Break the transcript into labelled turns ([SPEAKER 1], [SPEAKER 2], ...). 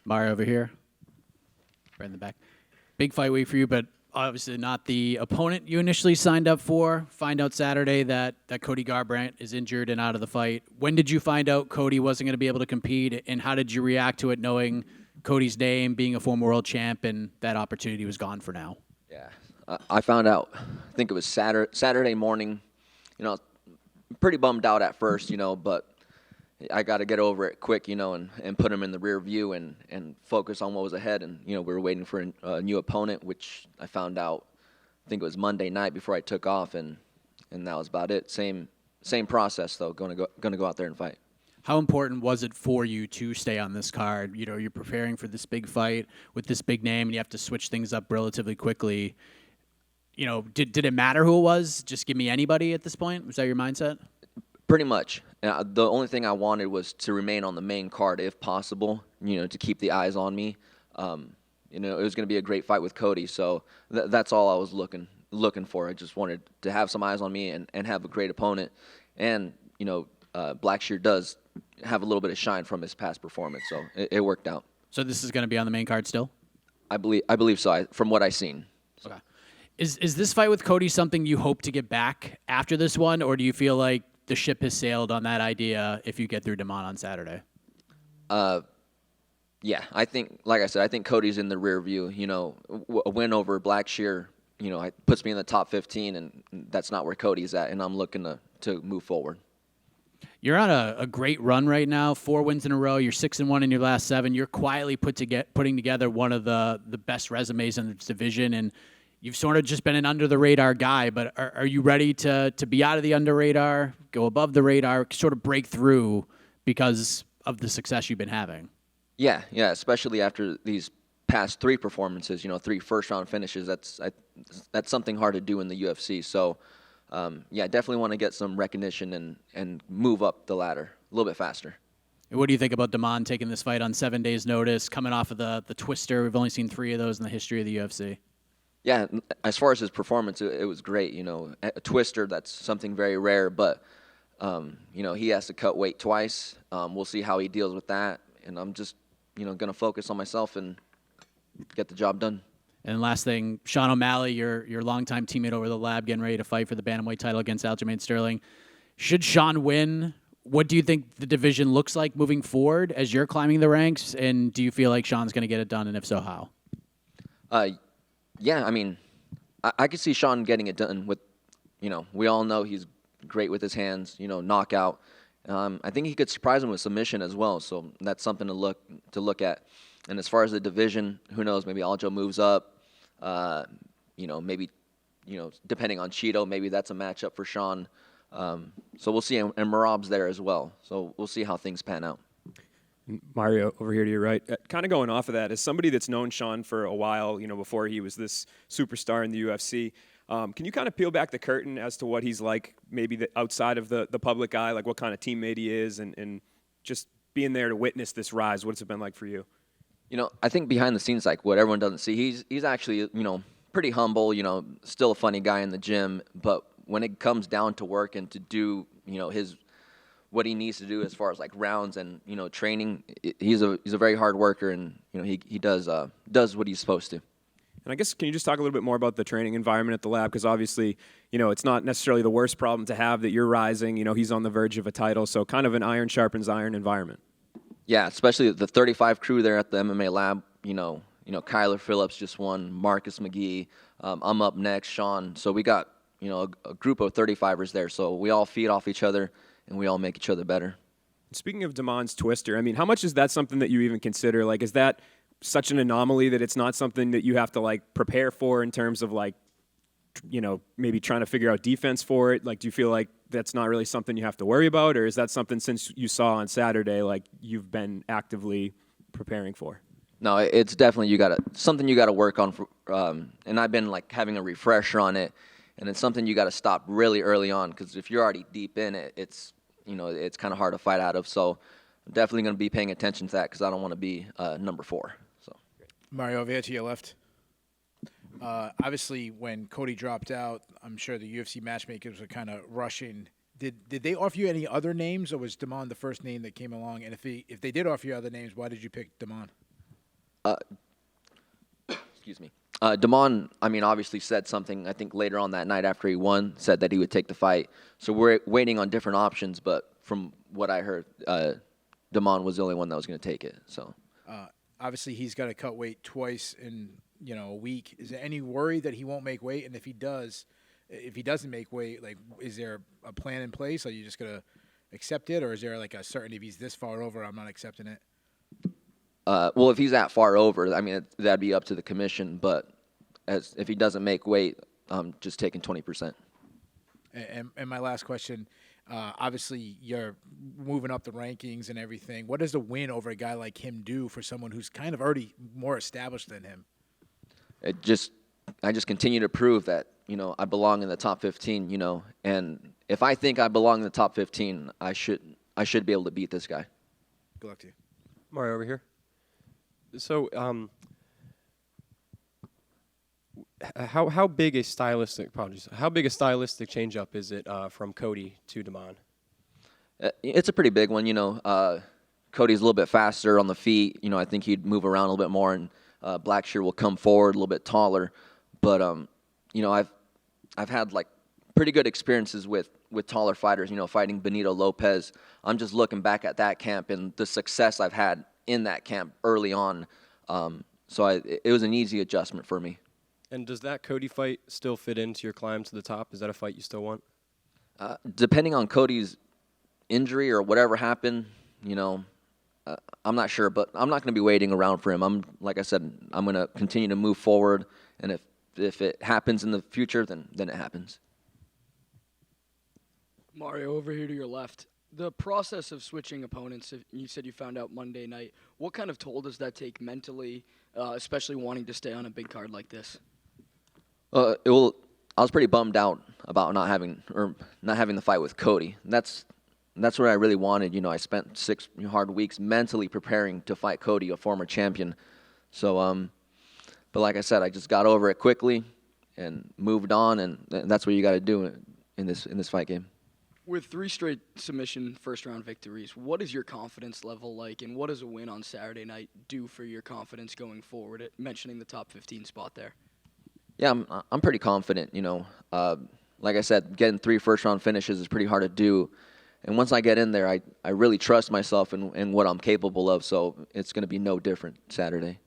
[SPEAKER 1] Mario over here. Right in the back. Big fight week for you, but obviously not the opponent you initially signed up for. Find out Saturday that Cody Garbrandt is injured and out of the fight. When did you find out Cody wasn't going to be able to compete, and how did you react to it knowing Cody's name, being a former world champ, and that opportunity was gone for now?
[SPEAKER 2] Yeah, I found out, I think it was Saturday morning. Pretty bummed out at first, but I got to get over it quick, and put him in the rear view and focus on what was ahead. And, we were waiting for a new opponent, which I found out, I think it was Monday night before I took off, and that was about it. Same process, though, going to go out there and fight.
[SPEAKER 1] How important was it for you to stay on this card? You're preparing for this big fight with this big name, and you have to switch things up relatively quickly. Did it matter who it was? Just give me anybody at this point? Was that your mindset?
[SPEAKER 2] Pretty much. The only thing I wanted was to remain on the main card if possible, to keep the eyes on me. It was going to be a great fight with Cody, so that's all I was looking for. I just wanted to have some eyes on me and have a great opponent. And, Blackshear does have a little bit of shine from his past performance, so it worked out.
[SPEAKER 1] So this is going to be on the main card still?
[SPEAKER 2] I believe so, from what I've seen. So.
[SPEAKER 1] Okay. Is this fight with Cody something you hope to get back after this one, or do you feel like the ship has sailed on that idea if you get through Da'Mon on Saturday?
[SPEAKER 2] Yeah, I think, like I said, I think Cody's in the rear view. A win over Blackshear, puts me in the top 15, and that's not where Cody's at, and I'm looking to move forward.
[SPEAKER 1] You're on a great run right now, 4 wins in a row. You're 6-1 in your last 7. You're quietly putting together one of the best resumes in this division, and you've sort of just been an under-the-radar guy, but are you ready to be out of the under-radar, go above the radar, sort of break through because of the success you've been having? Yeah,
[SPEAKER 2] especially after these past 3 performances, 3 first-round finishes. That's something hard to do in the UFC. So, definitely want to get some recognition and move up the ladder a little bit faster.
[SPEAKER 1] What do you think about Da'Mon taking this fight on 7 days' notice, coming off of the twister? We've only seen 3 of those in the history of the UFC.
[SPEAKER 2] Yeah, as far as his performance, it was great. A twister, that's something very rare, but, he has to cut weight twice. We'll see how he deals with that, and I'm just, going to focus on myself and get the job done.
[SPEAKER 1] And last thing, Sean O'Malley, your longtime teammate over the lab, getting ready to fight for the bantamweight title against Aljamain Sterling. Should Sean win, what do you think the division looks like moving forward as you're climbing the ranks, and do you feel like Sean's going to get it done, and if so, how?
[SPEAKER 2] Yeah, I could see Sean getting it done with, we all know he's great with his hands, knockout. I think he could surprise him with submission as well, so that's something to look at. And as far as the division, who knows, maybe Aljo moves up, maybe, depending on Cheeto, maybe that's a matchup for Sean. So we'll see, and Marab's there as well, so we'll see how things pan out.
[SPEAKER 3] Mario, over here to your right, kind of going off of that, as somebody that's known Sean for a while, before he was this superstar in the UFC, can you kind of peel back the curtain as to what he's like, maybe outside of the public eye, like what kind of teammate he is, and just being there to witness this rise? What's it been like for you?
[SPEAKER 2] I think behind the scenes, like what everyone doesn't see, he's actually, pretty humble, still a funny guy in the gym, but when it comes down to work and to do, what he needs to do as far as like rounds and training, he's a very hard worker, and he does what he's supposed to.
[SPEAKER 3] And I guess, can you just talk a little bit more about the training environment at the lab? Because obviously, it's not necessarily the worst problem to have that you're rising. He's on the verge of a title, so kind of an iron sharpens iron environment.
[SPEAKER 2] Yeah, especially the 35 crew there at the MMA lab. Kyler Phillips just won, Marcus McGee. I'm up next, Sean. So we got a group of 35ers there. So we all feed off each other, and we all make each other better.
[SPEAKER 3] Speaking of Damon's twister, how much is that something that you even consider? Like, is that such an anomaly that it's not something that you have to, like, prepare for in terms of, like, maybe trying to figure out defense for it? Like, do you feel like that's not really something you have to worry about? Or is that something, since you saw on Saturday, like, you've been actively preparing for?
[SPEAKER 2] No, it's definitely something you got to work on. And I've been, like, having a refresher on it. And it's something you got to stop really early on, because if you're already deep in it, it's kind of hard to fight out of. So I'm definitely going to be paying attention to that, because I don't want to be number 4. So
[SPEAKER 4] Mario, over here to your left. Obviously, when Cody dropped out, I'm sure the UFC matchmakers were kind of rushing. Did they offer you any other names, or was Da'Mon the first name that came along? And if they did offer you other names, why did you pick Da'Mon?
[SPEAKER 2] Excuse me. Da'Mon, I mean, obviously said something, I think later on that night after he won, said that he would take the fight. So we're waiting on different options, but from what I heard, Da'Mon was the only one that was going to take it. So
[SPEAKER 4] Obviously, he's got to cut weight twice in a week. Is there any worry that he won't make weight? And if he doesn't make weight, like, is there a plan in place? Are you just gonna accept it, or is there like a certain, if he's this far over, I'm not accepting it?
[SPEAKER 2] well, if he's that far over, I mean, that'd be up to the commission. But if he doesn't make weight, I'm just taking 20%.
[SPEAKER 4] And my last question, obviously you're moving up the rankings and everything. What does a win over a guy like him do for someone who's kind of already more established than him?
[SPEAKER 2] I just continue to prove that, I belong in the top 15, and if I think I belong in the top 15, I should be able to beat this guy.
[SPEAKER 4] Good luck to you.
[SPEAKER 5] Mario over here. So, how big a stylistic change up is it from Cody to Da'Mon?
[SPEAKER 2] It's a pretty big one, Cody's a little bit faster on the feet. I think he'd move around a little bit more, and Blackshear will come forward a little bit taller. But I've had like pretty good experiences with taller fighters. Fighting Benito Lopez. I'm just looking back at that camp and the success I've had in that camp early on. So it was an easy adjustment for me.
[SPEAKER 5] And does that Cody fight still fit into your climb to the top? Is that a fight you still want?
[SPEAKER 2] Depending on Cody's injury or whatever happened, I'm not sure, but I'm not going to be waiting around for him. Like I said, I'm going to continue to move forward, and if it happens in the future, then it happens.
[SPEAKER 6] Mario, over here to your left. The process of switching opponents, you said you found out Monday night. What kind of toll does that take mentally, especially wanting to stay on a big card like this?
[SPEAKER 2] I was pretty bummed out about not having the fight with Cody. That's what I really wanted. I spent 6 hard weeks mentally preparing to fight Cody, a former champion. So, but like I said, I just got over it quickly and moved on, and that's what you got to do in this fight game.
[SPEAKER 6] With 3 straight submission first-round victories, what is your confidence level like, and what does a win on Saturday night do for your confidence going forward, mentioning the top 15 spot there?
[SPEAKER 2] Yeah, I'm pretty confident. Like I said, getting 3 first-round finishes is pretty hard to do. And once I get in there, I really trust myself and what I'm capable of, so it's going to be no different Saturday.